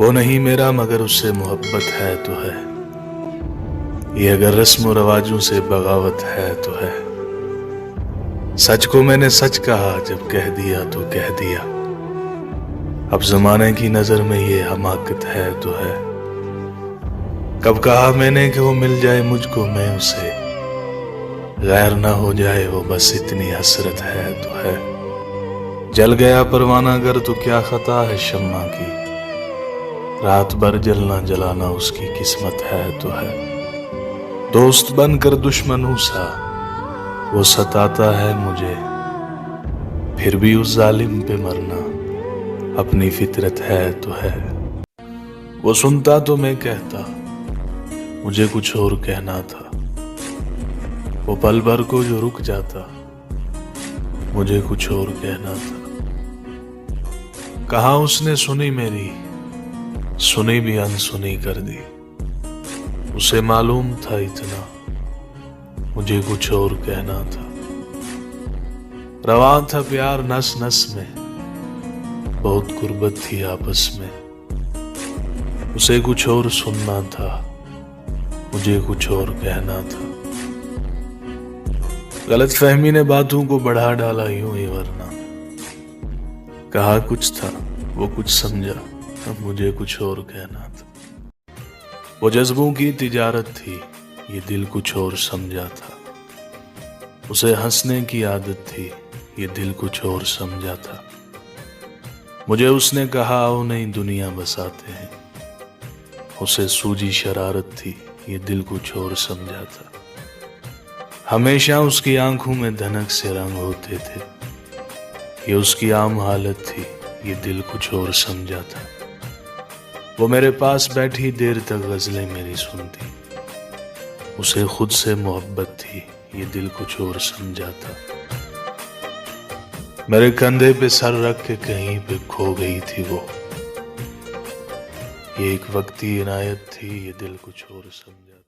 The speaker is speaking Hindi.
वो नहीं मेरा मगर उससे मोहब्बत है तो है। ये अगर रस्म व रवाजों से बगावत है तो है। सच को मैंने सच कहा जब कह दिया तो कह दिया। अब जमाने की नजर में ये हमाकत है तो है। कब कहा मैंने कि वो मिल जाए मुझको मैं उसे, गैर ना हो जाए वो बस इतनी हसरत है तो है। जल गया परवाना अगर तो क्या खता है शम्मा की, रात भर जलना जलाना उसकी किस्मत है तो है। दोस्त बनकर दुश्मनों सा वो सताता है मुझे, फिर भी उस जालिम पे मरना अपनी फितरत है तो है। वो सुनता तो मैं कहता, मुझे कुछ और कहना था। वो पल भर को जो रुक जाता, मुझे कुछ और कहना था। कहा उसने सुनी मेरी, सुनी भी अनसुनी कर दी। उसे मालूम था इतना, मुझे कुछ और कहना था। रवां था प्यार नस नस में, बहुत गुर्बत थी आपस में। उसे कुछ और सुनना था, मुझे कुछ और कहना था। गलत फहमी ने बातों को बढ़ा डाला यूं ही, वरना कहा कुछ था वो कुछ समझा, अब मुझे कुछ और कहना था। वो जज्बों की तिजारत थी, ये दिल कुछ और समझा था। उसे हंसने की आदत थी, ये दिल कुछ और समझा था। मुझे उसने कहा आओ नहीं दुनिया बसाते हैं। उसे सूझी शरारत थी, ये दिल कुछ और समझा था। हमेशा उसकी आंखों में धनक से रंग होते थे, ये उसकी आम हालत थी, ये दिल कुछ और समझा था। वो मेरे पास बैठी देर तक गजलें मेरी सुनती, उसे खुद से मोहब्बत थी, ये दिल कुछ और समझा था। मेरे कंधे पे सर रख के कहीं पे खो गई थी वो, ये एक वक्ती इनायत थी, ये दिल कुछ और समझा।